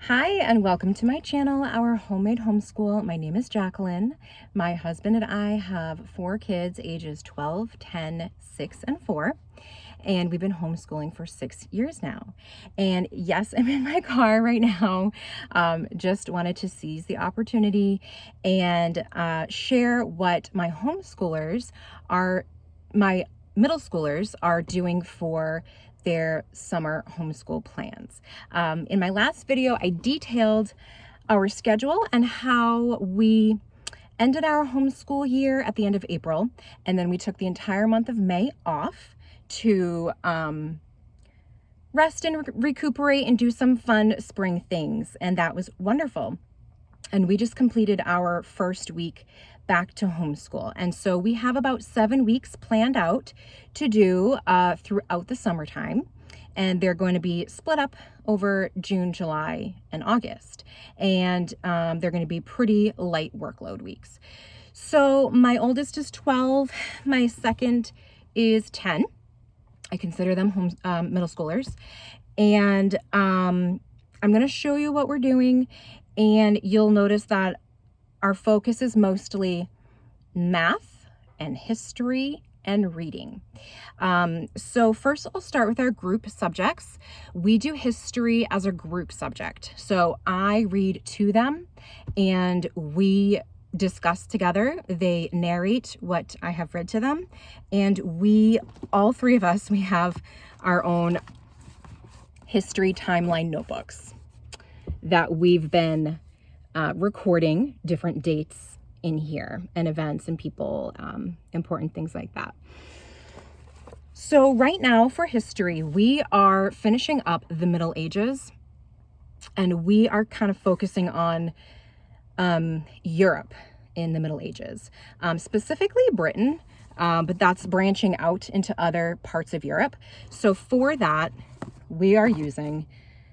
Hi and welcome to my channel, Our Homemade Homeschool. My name is Jacqueline. My husband and I have 4 kids ages 12, 10, 6, and 4. And we've been homeschooling for 6 years now. And yes, I'm in my car right now. Just wanted to seize the opportunity and share what my middle schoolers are doing for their summer homeschool plans. In my last video, I detailed our schedule and how we ended our homeschool year at the end of April, and then we took the entire month of May off to rest and recuperate and do some fun spring things, and that was wonderful. And we just completed our first week back to homeschool. And so we have about 7 weeks planned out to do throughout the summertime. And they're going to be split up over June, July, and August. And they're going to be pretty light workload weeks. So my oldest is 12. My second is 10. I consider them middle schoolers. And I'm going to show you what we're doing. And you'll notice that our focus is mostly math and history and reading. So first I'll start with our group subjects. We do history as a group subject. So I read to them and we discuss together. They narrate what I have read to them. And all 3 of us, we have our own history timeline notebooks that we've been recording different dates in here and events and people, important things like that. So right now for history, we are finishing up the Middle Ages, and we are kind of focusing on Europe in the Middle Ages, specifically Britain, but that's branching out into other parts of Europe. So for that, we are using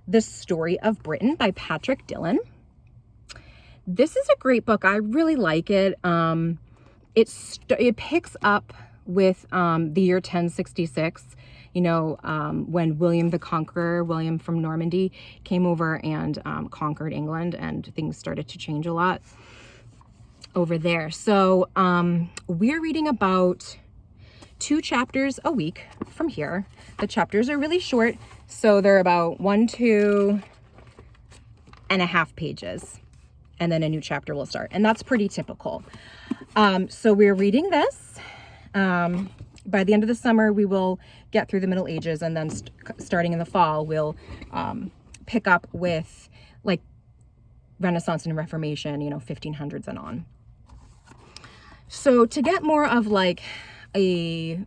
The Story of Britain by Patrick Dillon. This is a great book. I really like it. It picks up with the year 1066, when William the Conqueror, William from Normandy, came over and conquered England, and things started to change a lot over there. So we're reading about 2 chapters a week from here. The chapters are really short, so they're about 1, 2.5 pages. And then a new chapter will start. And that's pretty typical. So we're reading this. By the end of the summer, we will get through the Middle Ages. And then starting in the fall, we'll pick up with like Renaissance and Reformation, 1500s and on. So to get more of like a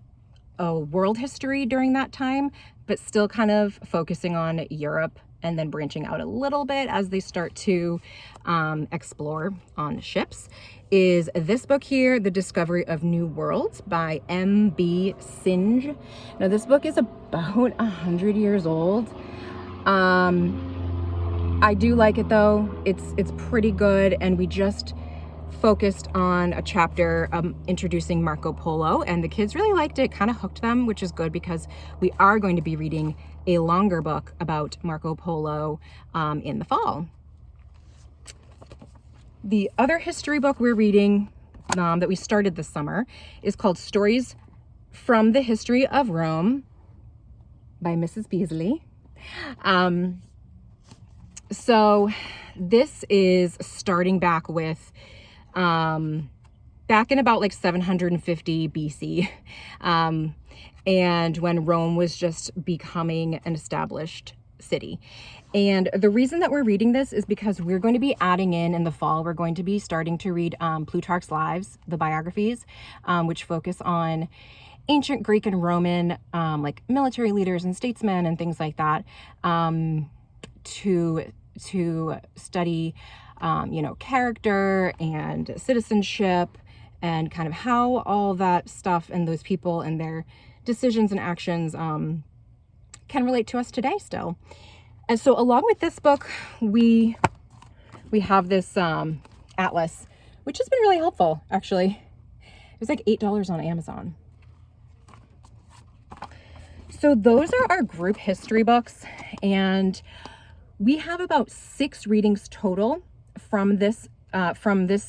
world history during that time, but still kind of focusing on Europe and then branching out a little bit as they start to explore on ships, is this book here, The Discovery of New Worlds by M.B. Singe. Now this book is about 100 years old. I do like it though. It's pretty good, and we just focused on a chapter introducing Marco Polo, and the kids really liked it, kind of hooked them, which is good because we are going to be reading a longer book about Marco Polo in the fall. The other history book we're reading that we started this summer is called Stories from the History of Rome by Mrs. Beasley. So this is starting back with back in about like 750 BC, and when Rome was just becoming an established city. And the reason that we're reading this is because we're going to be adding in the fall, we're going to be starting to read Plutarch's Lives, the biographies, which focus on ancient Greek and Roman like military leaders and statesmen and things like that, to study character and citizenship and kind of how all that stuff and those people and their decisions and actions can relate to us today still. And so along with this book, we have this atlas, which has been really helpful, actually. It was like $8 on Amazon. So those are our group history books, and We have about 6 readings total from this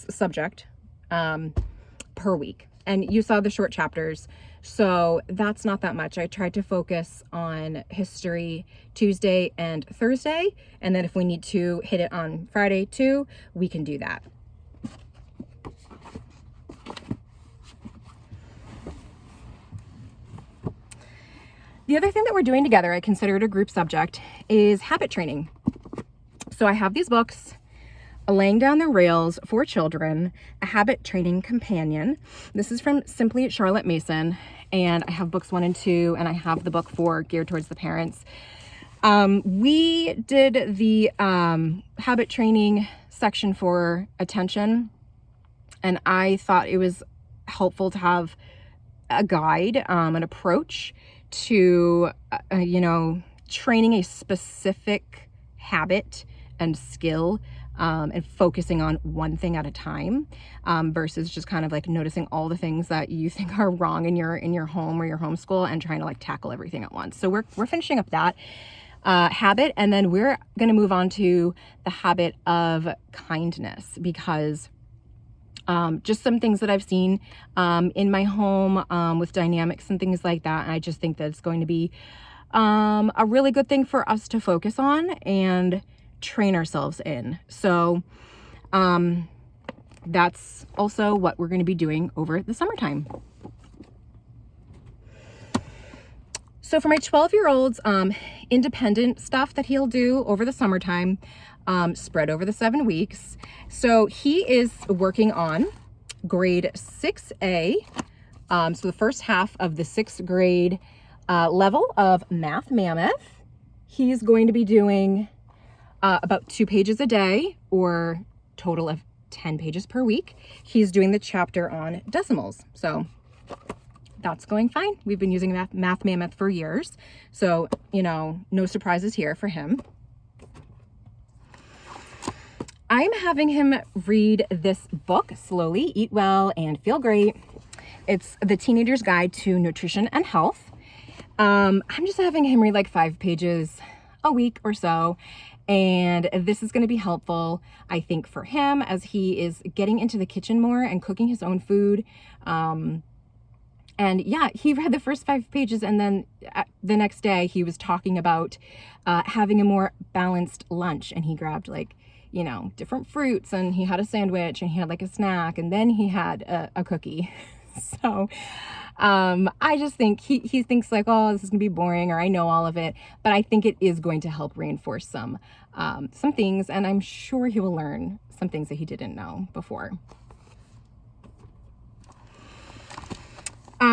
subject per week. And you saw the short chapters, so that's not that much. I tried to focus on history Tuesday and Thursday, and then if we need to hit it on Friday too, we can do that. The other thing that we're doing together, I consider it a group subject, is habit training. So I have these books, Laying Down the Rails for Children, a Habit Training Companion. This is from Simply Charlotte Mason, and I have books 1 and 2, and I have the book 4 geared towards the parents. We did the habit training section for attention, and I thought it was helpful to have a guide, an approach to, training a specific habit and skill, and focusing on one thing at a time, versus just kind of like noticing all the things that you think are wrong in your home or your homeschool and trying to like tackle everything at once. So we're finishing up that habit, and then we're going to move on to the habit of kindness, because just some things that I've seen in my home with dynamics and things like that. And I just think that it's going to be a really good thing for us to focus on and train ourselves in. So that's also what we're going to be doing over the summertime. So for my 12-year-old's independent stuff that he'll do over the summertime, spread over the 7 weeks. So he is working on grade 6A. So the first half of the 6th grade level of Math Mammoth. He's going to be doing about 2 pages a day, or total of 10 pages per week. He's doing the chapter on decimals. So that's going fine. We've been using Math Mammoth for years. So, no surprises here for him. I'm having him read this book, Slowly Eat Well and Feel Great. It's The Teenager's Guide to Nutrition and Health. I'm just having him read like 5 pages a week or so. And this is going to be helpful, I think, for him as he is getting into the kitchen more and cooking his own food. And yeah, he read the first 5 pages, and then the next day he was talking about having a more balanced lunch, and he grabbed like, different fruits, and he had a sandwich, and he had like a snack, and then he had a cookie. So I just think he thinks like, oh, this is gonna be boring, or I know all of it, but I think it is going to help reinforce some things, and I'm sure he will learn some things that he didn't know before.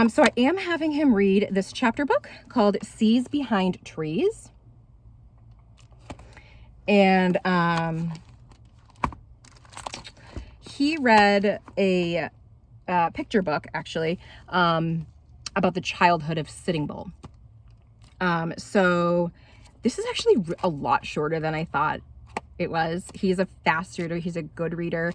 So I am having him read this chapter book called Seas Behind Trees. And he read a picture book, actually, about the childhood of Sitting Bull. So this is actually a lot shorter than I thought it was. He's a fast reader. He's a good reader.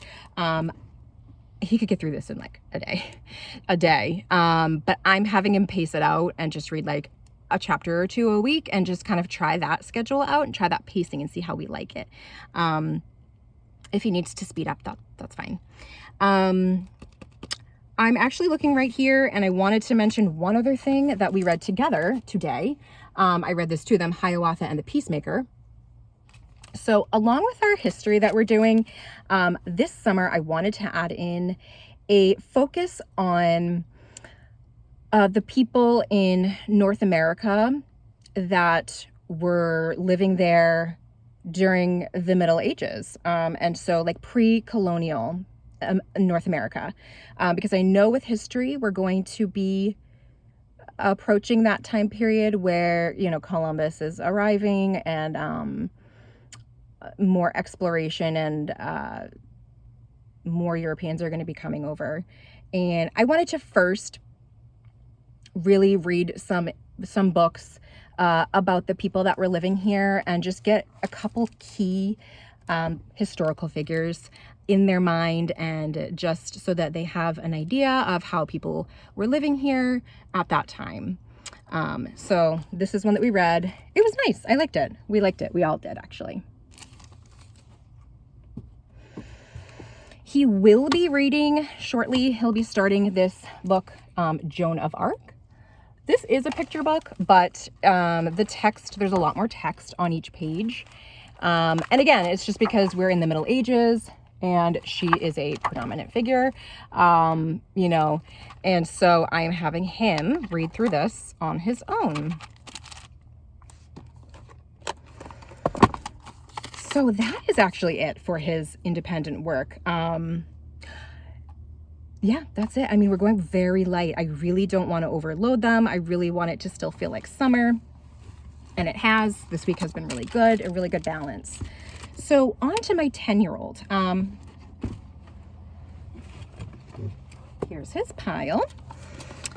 He could get through this in like a day. But I'm having him pace it out and just read like a chapter or 2 a week, and just kind of try that schedule out and try that pacing and see how we like it. If he needs to speed up, that's fine. I'm actually looking right here, and I wanted to mention one other thing that we read together today. I read this to them, Hiawatha and the Peacemaker. So along with our history that we're doing this summer, I wanted to add in a focus on the people in North America that were living there during the Middle Ages. And so like pre-colonial North America, because I know with history, we're going to be approaching that time period where, Columbus is arriving, and more exploration, and more Europeans are going to be coming over. And I wanted to first really read some books about the people that were living here, and just get a couple key historical figures in their mind, and just so that they have an idea of how people were living here at that time. So this is one that we read. It was nice. I liked it. We liked it. We all did, actually. He will be reading shortly. He'll be starting this book, Joan of Arc. This is a picture book, but the text, there's a lot more text on each page. And again, it's just because we're in the Middle Ages and she is a predominant figure, you know, and so I'm having him read through this on his own. So that is actually it for his independent work. Yeah, that's it. I mean, we're going very light. I really don't want to overload them. I really want it to still feel like summer. And it has. This week has been really good, a really good balance. So on to my 10-year-old. Here's his pile.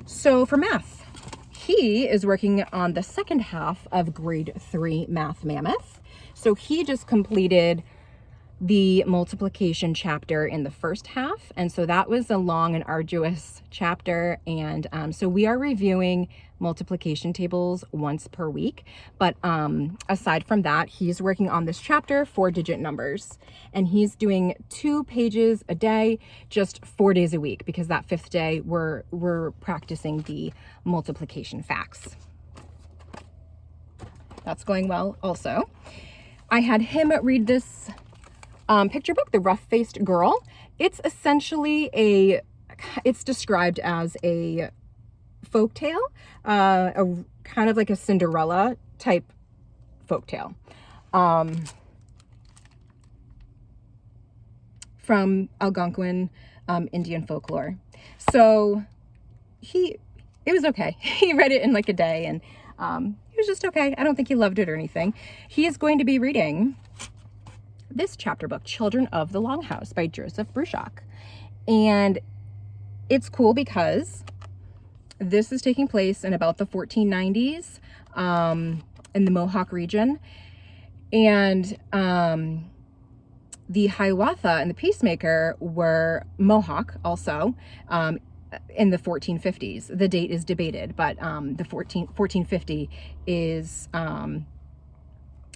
So for math, he is working on the second half of grade 3 Math Mammoth. So he just completed the multiplication chapter in the first half, and so that was a long and arduous chapter, and so we are reviewing multiplication tables once per week, but aside from that, he's working on this chapter, 4-digit numbers, and he's doing 2 pages a day, just 4 days a week, because that 5th day we're practicing the multiplication facts. That's going well also. I had him read this picture book, The Rough-Faced Girl. It's essentially it's described as a folktale, a kind of like a Cinderella type folktale, from Algonquin Indian folklore. So it was okay. He read it in like a day, and it was just okay. I don't think he loved it or anything. He is going to be reading this chapter book, Children of the Longhouse by Joseph Bruchac. And it's cool because this is taking place in about the 1490s in the Mohawk region. And the Hiawatha and the Peacemaker were Mohawk also in the 1450s. The date is debated, but the 1450 is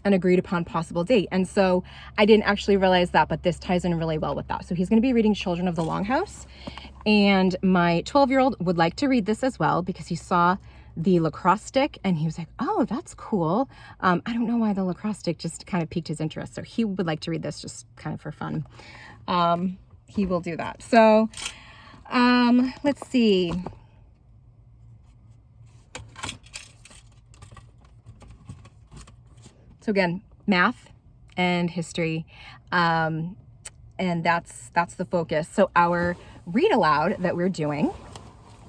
an agreed upon possible date. And so I didn't actually realize that, but this ties in really well with that. So he's going to be reading Children of the Longhouse, and my 12-year-old would like to read this as well because he saw the lacrosse stick and he was like, oh, that's cool. I don't know why the lacrosse stick just kind of piqued his interest. So he would like to read this just kind of for fun. He will do that. So let's see. So again, math and history, and that's the focus. So our read aloud that we're doing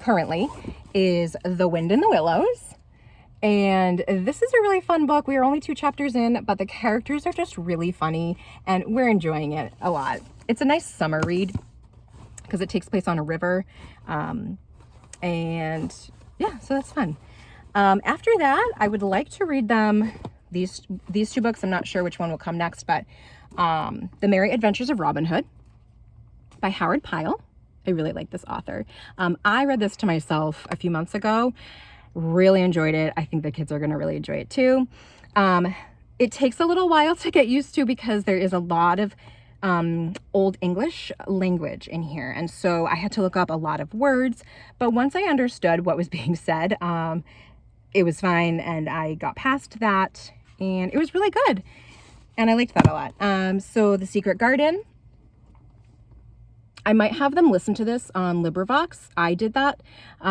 currently is The Wind in the Willows, and this is a really fun book. We are only 2 chapters in, but the characters are just really funny, and we're enjoying it a lot. It's a nice summer read because it takes place on a river, and yeah, so that's fun. After that, I would like to read them these 2 books. I'm not sure which one will come next, but The Merry Adventures of Robin Hood by Howard Pyle. I really like this author. I read this to myself a few months ago, really enjoyed it. I think the kids are going to really enjoy it too. It takes a little while to get used to because there is a lot of Old English language in here, and so I had to look up a lot of words, but once I understood what was being said, it was fine, and I got past that, and it was really good, and I liked that a lot. So The Secret Garden, I might have them listen to this on LibriVox. I did that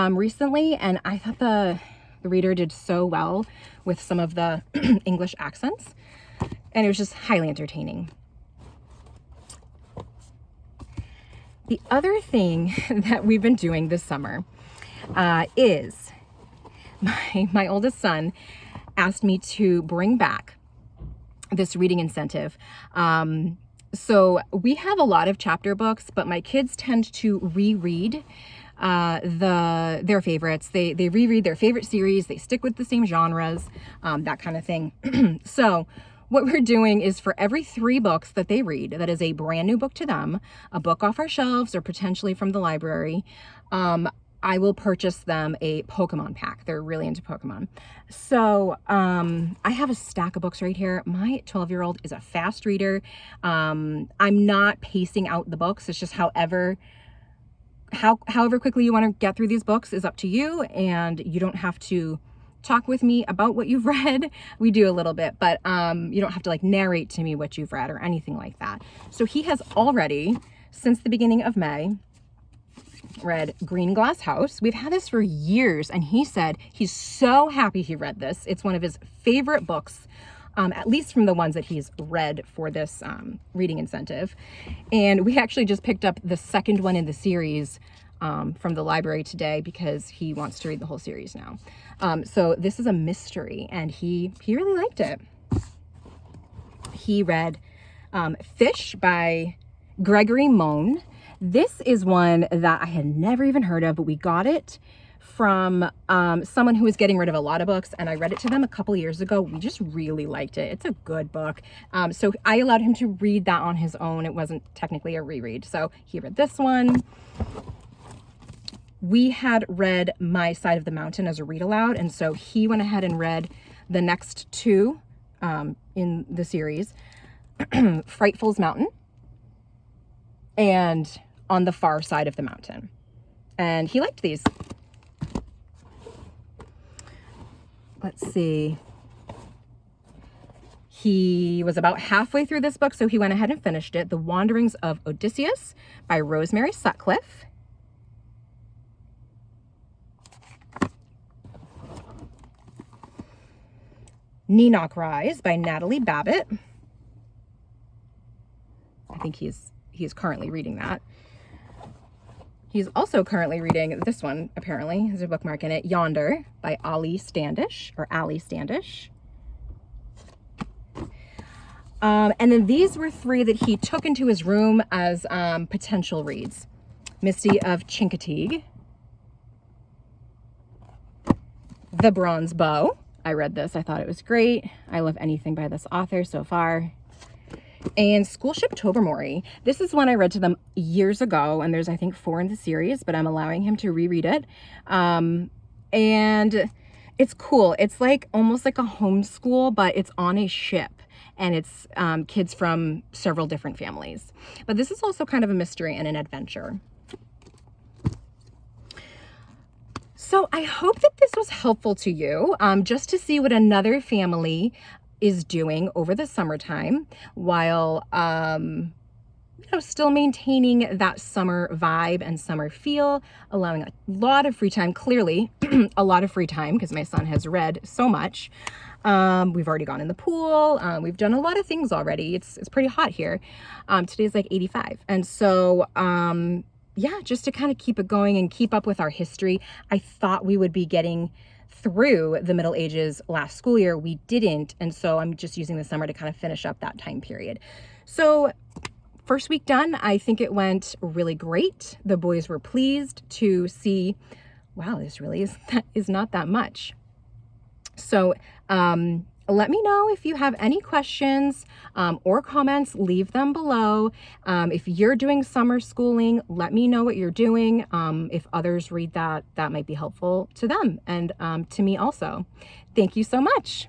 recently, and I thought the reader did so well with some of the English accents, and it was just highly entertaining. The other thing that we've been doing this summer is my oldest son asked me to bring back this reading incentive. So we have a lot of chapter books, but my kids tend to reread their favorites. They reread their favorite series. They stick with the same genres, that kind of thing. So what we're doing is for every 3 books that they read, that is a brand new book to them, a book off our shelves or potentially from the library, I will purchase them a Pokemon pack. They're really into Pokemon. So I have a stack of books right here. My 12-year-old is a fast reader. I'm not pacing out the books. It's just however quickly you want to get through these books is up to you, and you don't have to talk with me about what you've read. We do a little bit, but you don't have to like narrate to me what you've read or anything like that. So he has already, since the beginning of May, read Green Glass House. We've had this for years, and he said he's so happy he read this. It's one of his favorite books, at least from the ones that he's read for this reading incentive. And we actually just picked up the second one in the series from the library today because he wants to read the whole series now. So this is a mystery, and he really liked it. He read Fish by Gregory Moan. This is one that I had never even heard of, but we got it from someone who was getting rid of a lot of books, and I read it to them a couple years ago. We just really liked it. It's a good book. So I allowed him to read that on his own. It wasn't technically a reread. So he read this one. We had read My Side of the Mountain as a read aloud, and so he went ahead and read the next two in the series, Frightful's Mountain and On the Far Side of the Mountain. And he liked these. Let's see. He was about halfway through this book, so he went ahead and finished it. The Wanderings of Odysseus by Rosemary Sutcliffe. Neenoch Rise by Natalie Babbitt. I think he's currently reading that. He's also currently reading this one, apparently. There's a bookmark in it. Yonder by Ali Standish. And then these were three that he took into his room as potential reads. Misty of Chincoteague. The Bronze Bow. I read this. I thought it was great. I love anything by this author so far. And Schoolship Tobermory. This is one I read to them years ago, and there's, I think, 4 in the series, but I'm allowing him to reread it. And it's cool. It's like almost like a homeschool, but it's on a ship, and it's kids from several different families. But this is also kind of a mystery and an adventure. So I hope that this was helpful to you, just to see what another family is doing over the summertime while, still maintaining that summer vibe and summer feel, allowing a lot of free time, clearly a lot of free time because my son has read so much. We've already gone in the pool. We've done a lot of things already. It's pretty hot here. Today's like 85. And so, yeah, just to kind of keep it going and keep up with our history. I thought we would be getting through the Middle Ages last school year. We didn't, and so I'm just using the summer to kind of finish up that time period. So first week done, I think it went really great. The boys were pleased to see, wow, this really is not that much. So let me know if you have any questions or comments. Leave them below. If you're doing summer schooling, let me know what you're doing. If others read that, that might be helpful to them and to me also. Thank you so much.